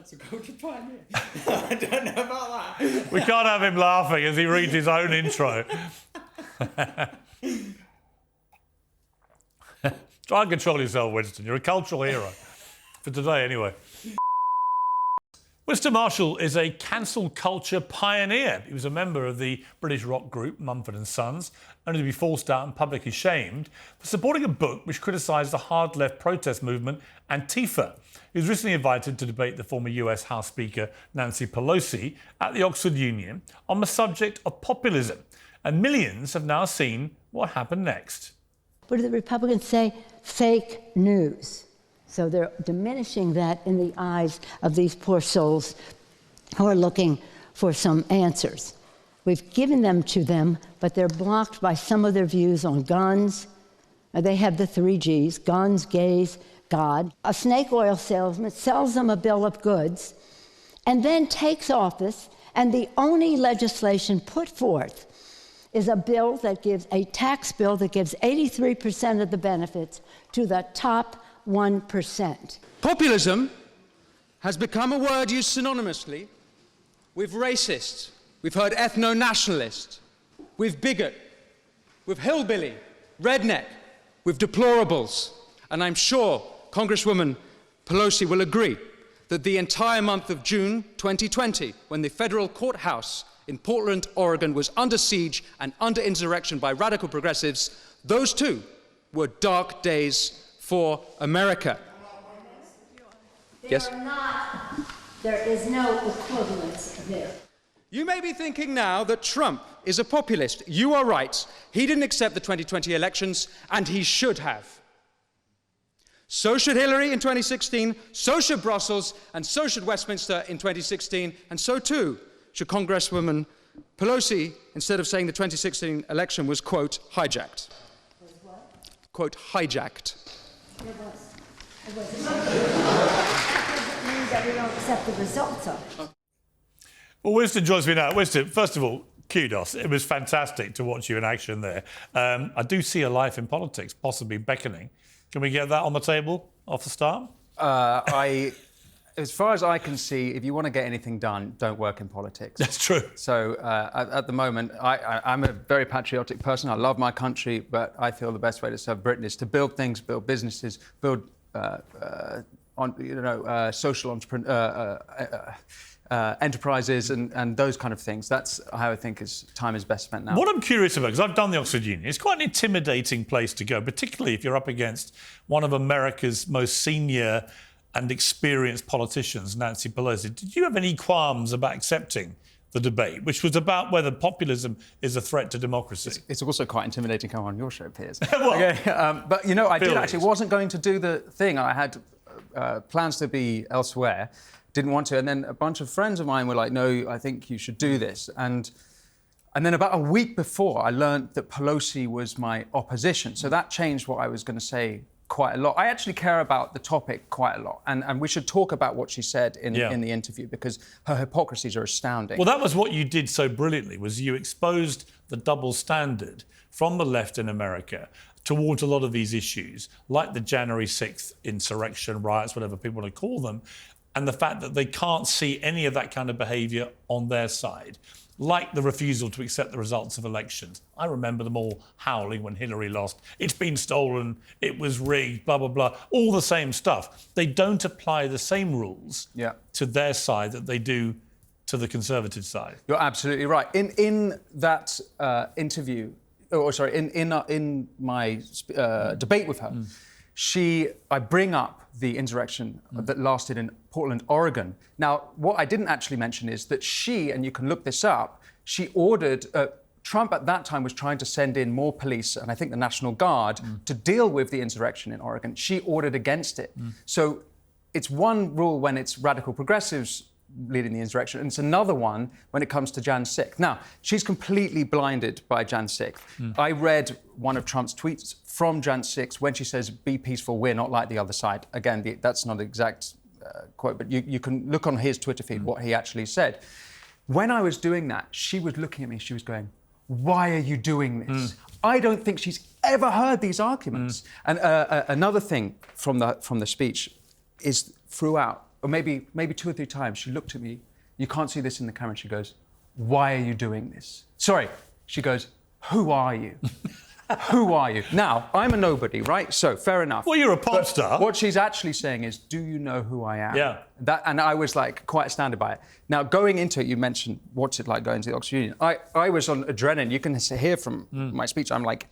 That's a culture pioneer. I don't know about that. We can't have him laughing as he reads his own intro. Try and control yourself, Winston. You're a cultural hero. For today, anyway. Winston Marshall is a cancel culture pioneer. He was a member of the British rock group Mumford Sons, only to be forced out and publicly shamed for supporting a book which criticised the hard left protest movement Antifa. He was recently invited to debate the former US House Speaker Nancy Pelosi at the Oxford Union on the subject of populism. And millions have now seen what happened next. What do the Republicans say? Fake news. So they're diminishing that in the eyes of these poor souls who are looking for some answers. We've given them to them, but they're blocked by some of their views on guns. They have the 3 Gs, guns, gays, God. A snake oil salesman sells them a bill of goods and then takes office, and the only legislation put forth is a bill that gives a tax bill that gives 83% of the benefits to the top 1%. Populism has become a word used synonymously with racist. We've heard ethno-nationalist, with bigot, with hillbilly, redneck, with deplorables. And I'm sure Congresswoman Pelosi will agree that the entire month of June 2020, when the federal courthouse in Portland, Oregon was under siege and under insurrection by radical progressives, those too were dark days for America. Yes? There is no equivalence there. You may be thinking now that Trump is a populist. You are right. He didn't accept the 2020 elections, and he should have. So should Hillary in 2016, so should Brussels, and so should Westminster in 2016, and so too should Congresswoman Pelosi, instead of saying the 2016 election was, quote, hijacked. Was what? Quote, hijacked. It was. That doesn't mean that we don't accept the results of it. Well, Winston joins me now. Winston, first of all, kudos. It was fantastic to watch you in action there. I do see a life in politics, possibly beckoning. Can we get that on the table off the start? As far as I can see, if you want to get anything done, don't work in politics. That's true. So at the moment, I'm a very patriotic person. I love my country, but I feel the best way to serve Britain is to build things, build businesses, build social enterprises and those kind of things. That's how I think time is best spent now. What I'm curious about, because I've done the Oxford Union, it's quite an intimidating place to go, particularly if you're up against one of America's most senior and experienced politicians, Nancy Pelosi. Did you have any qualms about accepting the debate, which was about whether populism is a threat to democracy? It's also quite intimidating to come on your show, Piers. Well, okay, but, you know, I did actually wasn't going to do the thing. I had plans to be elsewhere, didn't want to. And then a bunch of friends of mine were like, no, I think you should do this. And then about a week before, I learned that Pelosi was my opposition. So that changed what I was going to say quite a lot. I actually care about the topic quite a lot. And we should talk about what she said in the interview, because her hypocrisies are astounding. Well, that was what you did so brilliantly, was you exposed the double standard from the left in America towards a lot of these issues, like the January 6th insurrection, riots, whatever people want to call them, and the fact that they can't see any of that kind of behaviour on their side, like the refusal to accept the results of elections. I remember them all howling when Hillary lost. It's been stolen, it was rigged, blah, blah, blah. All the same stuff. They don't apply the same rules to their side that they do to the Conservative side. You're absolutely right. In that interview, in my debate with her, I bring up the insurrection that lasted in Portland, Oregon. Now, what I didn't actually mention is that and you can look this up, she ordered, Trump at that time was trying to send in more police, and I think the National Guard, to deal with the insurrection in Oregon. She ordered against it. So it's one rule when it's radical progressives leading the insurrection, and it's another one when it comes to Jan 6th. Now, she's completely blinded by Jan 6th. I read one of Trump's tweets from Jan 6th when she says, be peaceful, we're not like the other side. Again, that's not an exact quote, but you can look on his Twitter feed what he actually said. When I was doing that, she was looking at me, she was going, why are you doing this? I don't think she's ever heard these arguments. And another thing from the speech is throughout, or maybe 2 or 3 times, she looked at me. You can't see this in the camera. And she goes, "Why are you doing this?" Sorry. She goes, "Who are you?" Who are you? Now, I'm a nobody, right? So, fair enough. Well, you're a pop star. What she's actually saying is, do you know who I am? Yeah. And I was, like, quite astounded by it. Now, going into it, you mentioned, what's it like going to the Oxford Union? I was on adrenaline. You can hear from my speech, I'm, like,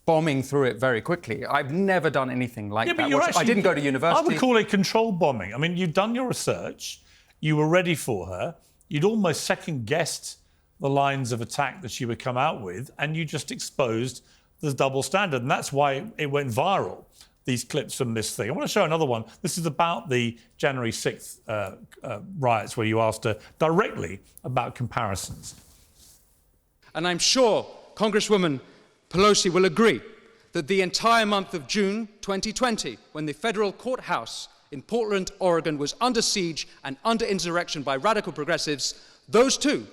bombing through it very quickly. I've never done anything like that. I didn't go to university. I would call it controlled bombing. I mean, you'd done your research. You were ready for her. You'd almost second-guessed the lines of attack that she would come out with, and you just exposed the double standard. And that's why it went viral, these clips from this thing. I want to show another one. This is about the January 6th riots, where you asked her directly about comparisons. And I'm sure Congresswoman Pelosi will agree that the entire month of June 2020, when the federal courthouse in Portland, Oregon, was under siege and under insurrection by radical progressives, those too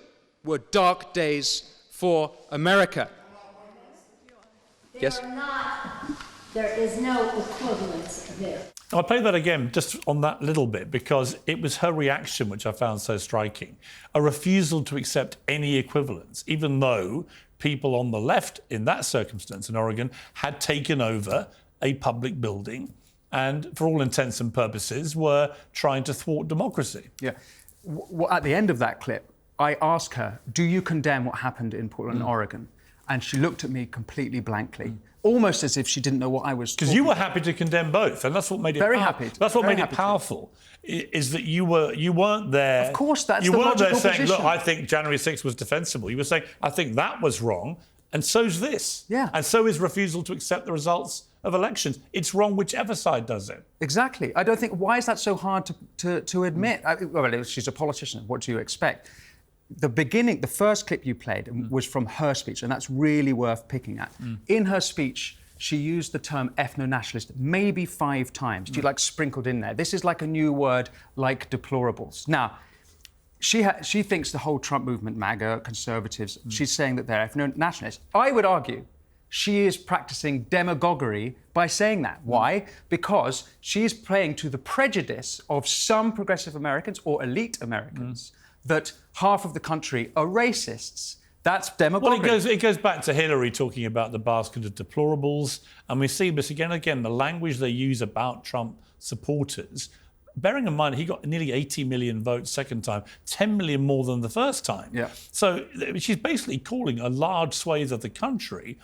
were dark days for America. Yes? There is no equivalence there. I'll play that again, just on that little bit, because it was her reaction which I found so striking. A refusal to accept any equivalence, even though people on the left in that circumstance in Oregon had taken over a public building and, for all intents and purposes, were trying to thwart democracy. Yeah. At the end of that clip, I asked her, do you condemn what happened in Portland, Oregon? And she looked at me completely blankly, almost as if she didn't know what I was talking about. Because you were happy to condemn both, and that's what made it very happy. That's what made it powerful. Is that you weren't there. Of course, that's you the weren't there logical saying, position. "Look, I think January 6th was defensible." You were saying, "I think that was wrong, and so's this." Yeah. And so is refusal to accept the results of elections. It's wrong whichever side does it. Exactly. I don't think. Why is that so hard to admit? Well, she's a politician. What do you expect? The first clip you played was from her speech, and that's really worth picking at. In her speech, she used the term ethno-nationalist maybe 5 times. She sprinkled in there. This is like a new word, like deplorables. Now, she thinks the whole Trump movement, MAGA, conservatives, she's saying that they're ethno-nationalists. I would argue she is practicing demagoguery by saying that. Why? Because she is playing to the prejudice of some progressive Americans or elite Americans that half of the country are racists. That's demagoguery. Well, it goes back to Hillary talking about the basket of deplorables, and we see this again and again, the language they use about Trump supporters. Bearing in mind, he got nearly 80 million votes second time, 10 million more than the first time. Yeah. So she's basically calling a large swathe of the country,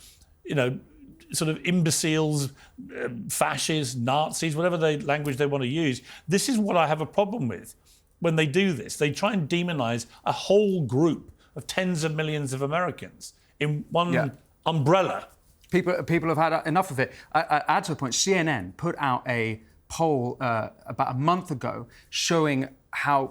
sort of imbeciles, fascists, Nazis, whatever language they want to use. This is what I have a problem with when they do this. They try and demonize a whole group of tens of millions of Americans in one umbrella. People have had enough of it. I add to the point, CNN put out a poll about a month ago showing how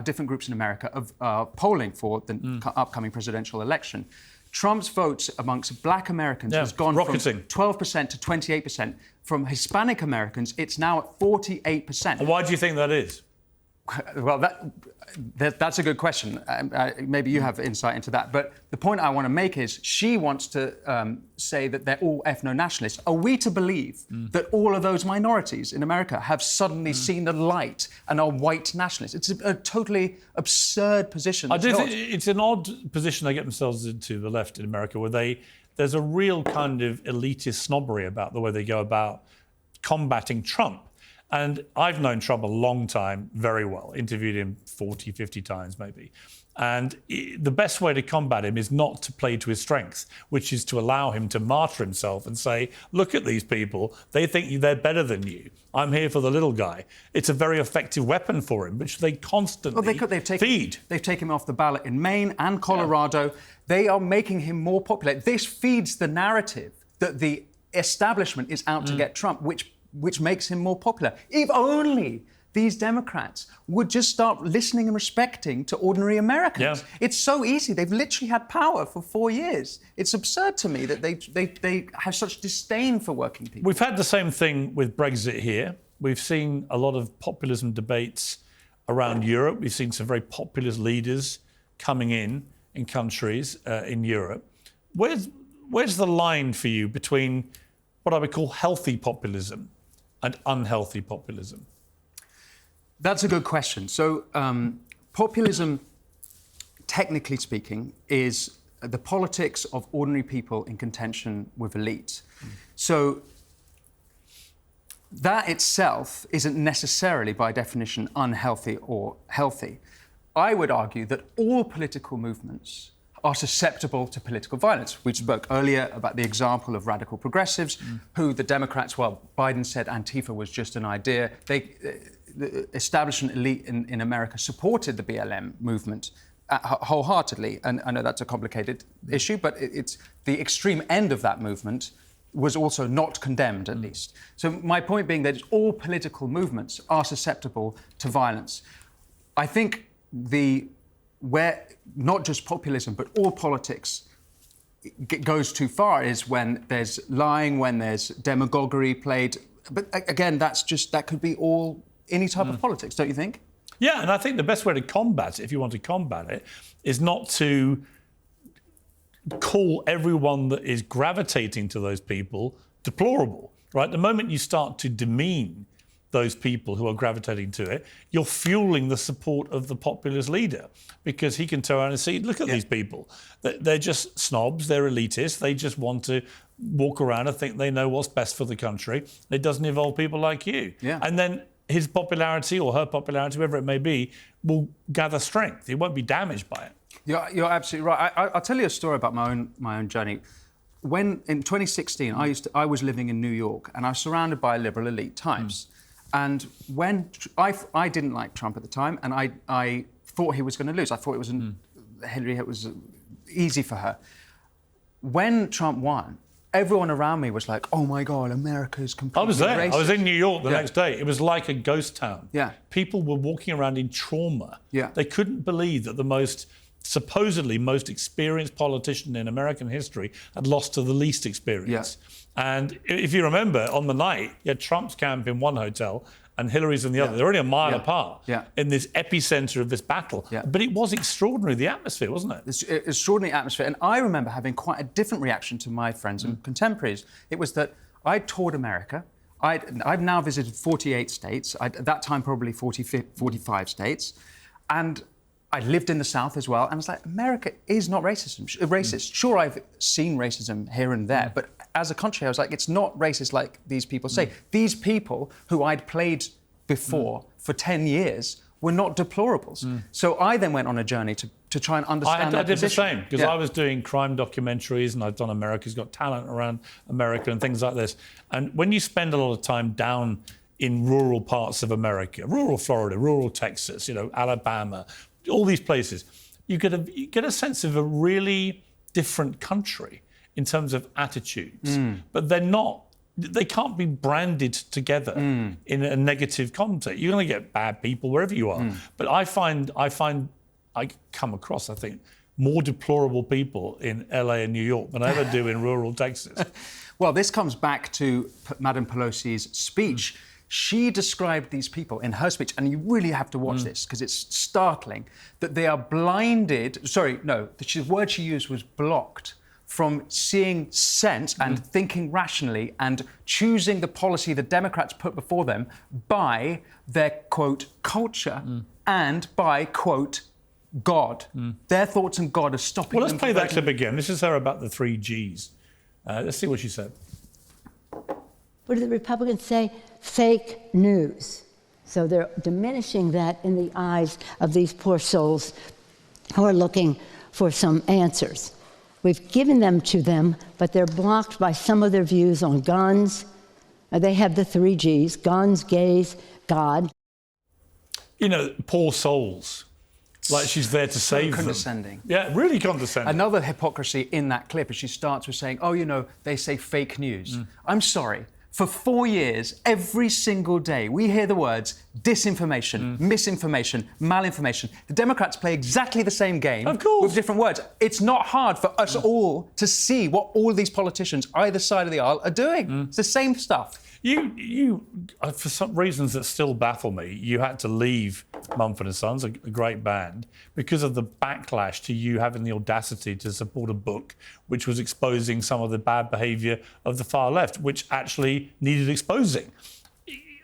different groups in America are polling for the upcoming presidential election. Trump's votes amongst black Americans has gone rocketing. from 12% to 28%. From Hispanic Americans, it's now at 48%. And why do you think that is? Well, that's a good question. Maybe you have insight into that. But the point I want to make is she wants to say that they're all ethno-nationalists. Are we to believe that all of those minorities in America have suddenly seen the light and are white nationalists? It's a totally absurd position. I do think it's an odd position they get themselves into, the left in America, where there's a real kind of elitist snobbery about the way they go about combating Trump. And I've known Trump a long time, very well, interviewed him 40, 50 times maybe. And the best way to combat him is not to play to his strengths, which is to allow him to martyr himself and say, look at these people, they think they're better than you. I'm here for the little guy. It's a very effective weapon for him, which they constantly feed. They've taken him off the ballot in Maine and Colorado. Yeah. They are making him more popular. This feeds the narrative that the establishment is out to get Trump, which makes him more popular. If only these Democrats would just start listening and respecting to ordinary Americans. Yeah. It's so easy. They've literally had power for 4 years. It's absurd to me that they have such disdain for working people. We've had the same thing with Brexit here. We've seen a lot of populism debates around Europe. We've seen some very populist leaders coming in countries in Europe. Where's the line for you between what I would call healthy populism and unhealthy populism? That's a good question. So, populism, technically speaking, is the politics of ordinary people in contention with elite. So, that itself isn't necessarily, by definition, unhealthy or healthy. I would argue that all political movements are susceptible to political violence. We spoke earlier about the example of radical progressives, who the Democrats, well, Biden said Antifa was just an idea. The establishment elite in America supported the BLM movement wholeheartedly. And I know that's a complicated issue, but it's the extreme end of that movement was also not condemned, at least. So my point being that all political movements are susceptible to violence. I think where not just populism, but all politics goes too far is when there's lying, when there's demagoguery played. But again, that could be any type of politics, don't you think? Yeah, and I think the best way to combat it, if you want to combat it, is not to call everyone that is gravitating to those people deplorable, right? The moment you start to demean those people who are gravitating to it, you're fueling the support of the populist leader, because he can turn around and see, look at these people. They're just snobs, they're elitists, they just want to walk around and think they know what's best for the country. It doesn't involve people like you. Yeah. And then his popularity or her popularity, whoever it may be, will gather strength. He won't be damaged by it. You're absolutely right. I'll tell you a story about my own journey. When in 2016, I was living in New York, and I was surrounded by liberal elite types. And when I didn't like Trump at the time, and I thought he was going to lose. I thought it was Hillary. It was easy for her. When Trump won, everyone around me was like, "Oh my God, America's completely I was there. racist." I was in New York the next day. It was like a ghost town. Yeah. People were walking around in trauma. Yeah. They couldn't believe that the supposedly most experienced politician in American history had lost to the least experienced. Yeah. And if you remember, on the night, you had Trump's camp in one hotel and Hillary's in the other. They're only a mile apart in this epicenter of this battle. Yeah. But it was extraordinary, the atmosphere, wasn't it? It's extraordinary atmosphere. And I remember having quite a different reaction to my friends and contemporaries. It was that I toured America. I've now visited 48 states, at that time probably 45 states. And I lived in the South as well. And I was like, America is not racist. Sure, I've seen racism here and there, but as a country, I was like, it's not racist like these people say. These people who I'd played before for 10 years were not deplorables. So I then went on a journey to try and understand I did position. the same, because I was doing crime documentaries and I've done America's Got Talent around America and things like this. And when you spend a lot of time down in rural parts of America, rural Florida, rural Texas, Alabama, all these places, you get a sense of a really different country in terms of attitudes. But they can't be branded together in a negative context. You're going to get bad people wherever you are. But I come across, I think, more deplorable people in LA and New York than I ever do in rural Texas. Well, this comes back to Madame Pelosi's speech. She described these people in her speech, and you really have to watch this because it's startling, that they are blinded. Sorry, no, the word she used was blocked from seeing sense and thinking rationally and choosing the policy the Democrats put before them by their, quote, culture and by, quote, God. Their thoughts on God are stopping them. Well, let's play that clip again. This is her about the 3 Gs. Let's see what she said. What do the Republicans say? Fake news. So they're diminishing that in the eyes of these poor souls who are looking for some answers. We've given them to them, but they're blocked by some of their views on guns. They have the 3 Gs, guns, gays, God. Poor souls. Like she's there to save them. Condescending. Yeah, really condescending. Another hypocrisy in that clip is she starts with saying, they say fake news. I'm sorry. For 4 years, every single day, we hear the words disinformation, misinformation, malinformation. The Democrats play exactly the same game with different words. It's not hard for us all to see what all these politicians either side of the aisle are doing. It's the same stuff. You, for some reasons that still baffle me, you had to leave Mumford Sons, a great band, because of the backlash to you having the audacity to support a book which was exposing some of the bad behaviour of the far left, which actually needed exposing.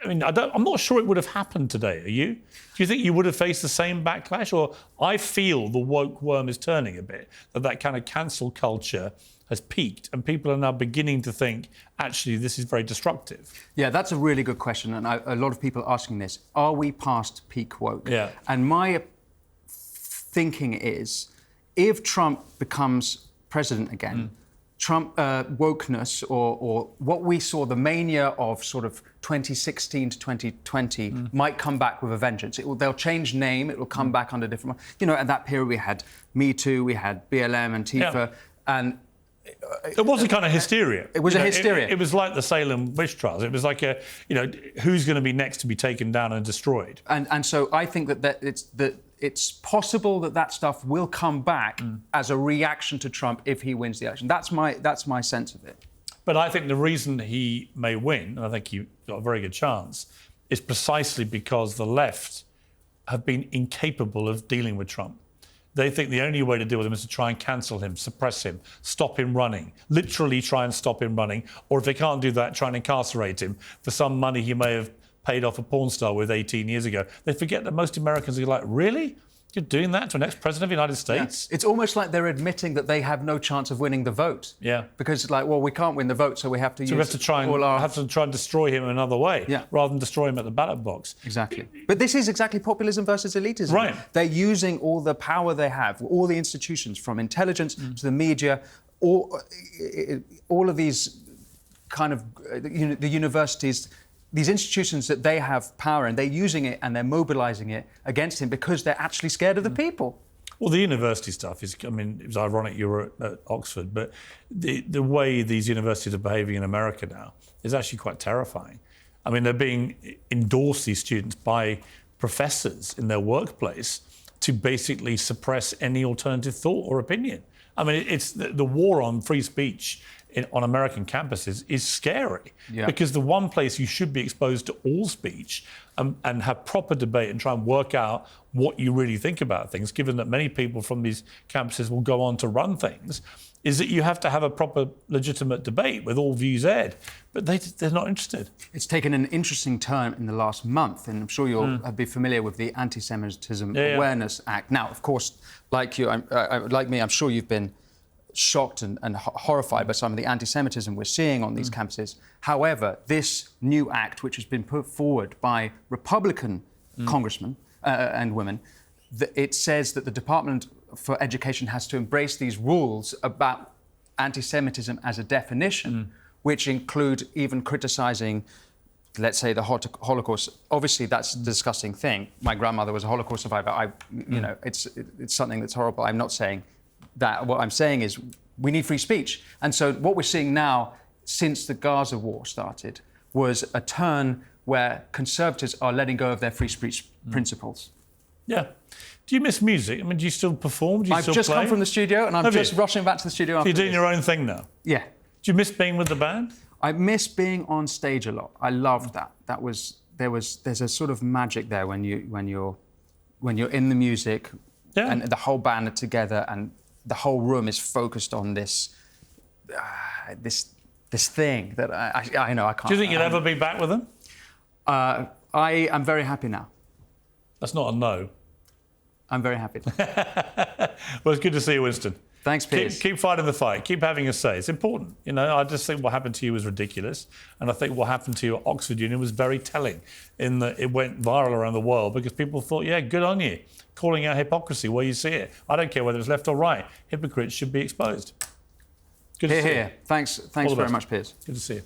I mean, I'm not sure it would have happened today. Are you? Do you think you would have faced the same backlash? Or I feel the woke worm is turning a bit, that kind of cancel culture has peaked and people are now beginning to think, actually, this is very destructive. Yeah, that's a really good question. And a lot of people are asking this. Are we past peak woke? Yeah. And my thinking is, if Trump becomes president again, Trump wokeness or what we saw, the mania of sort of 2016 to 2020 might come back with a vengeance. They'll change name, it will come back under different... You know, at that period we had Me Too, we had BLM, Antifa, and... It was a kind of hysteria. It was a hysteria. It was like the Salem witch trials. It was like who's going to be next to be taken down and destroyed? And so I think that it's possible that stuff will come back as a reaction to Trump if he wins the election. That's my sense of it. But I think the reason he may win, and I think he's got a very good chance, is precisely because the left have been incapable of dealing with Trump. They think the only way to deal with him is to try and cancel him, suppress him, stop him running, literally try and stop him running, or if they can't do that, try and incarcerate him for some money he may have paid off a porn star with 18 years ago. They forget that most Americans are like, really? You're doing that to an ex-president of the United States? Yeah. It's almost like they're admitting that they have no chance of winning the vote. Yeah. Because it's like, well, we can't win the vote, so we have to use... So we have to try and destroy him another way, rather than destroy him at the ballot box. Exactly. But this is exactly populism versus elitism. Right. They're using all the power they have, all the institutions, from intelligence to the media, all of these kind of, the universities... These institutions that they have power and they're using it and they're mobilising it against him because they're actually scared of the people. Well, the university stuff is, I mean, it was ironic you were at Oxford, but the way these universities are behaving in America now is actually quite terrifying. I mean, they're being endorsed, these students, by professors in their workplace to basically suppress any alternative thought or opinion. I mean, it's the war on free speech on American campuses is scary because the one place you should be exposed to all speech and have proper debate and try and work out what you really think about things, given that many people from these campuses will go on to run things, is that you have to have a proper legitimate debate with all views aired. But they're not interested. It's taken an interesting turn in the last month, and I'm sure you'll be familiar with the Anti-Semitism Awareness Act. Now, of course, like you, like me, I'm sure you've been shocked and horrified by some of the anti-Semitism we're seeing on these campuses. However, this new act, which has been put forward by Republican congressmen and women, it says that the Department for Education has to embrace these rules about anti-Semitism as a definition, which include even criticising, let's say, the Holocaust. Obviously, that's a disgusting thing. My grandmother was a Holocaust survivor. You know, it's something that's horrible. I'm not saying that. What I'm saying is we need free speech. And so what we're seeing now, since the Gaza war started, was a turn where conservatives are letting go of their free speech principles. Yeah. Do you miss music? I mean, do you still perform? Do you I've still just play? come from the studio and I'm just rushing back to the studio after You're doing your own thing now? Yeah. Do you miss being with the band? I miss being on stage a lot. I loved that. There's a sort of magic there when you're in the music and the whole band are together and the whole room is focused on this thing that I know I can't. Do you think you'll ever be back with them? I am very happy now. That's not a no. I'm very happy. Well, it's good to see you, Winston. Thanks, Piers. Keep fighting the fight. Keep having a say. It's important. You know, I just think what happened to you was ridiculous. And I think what happened to you at Oxford Union was very telling in that it went viral around the world because people thought, yeah, good on you, calling out hypocrisy where you see it. I don't care whether it's left or right. Hypocrites should be exposed. Good to see you. Thanks very much, Piers. Good to see you.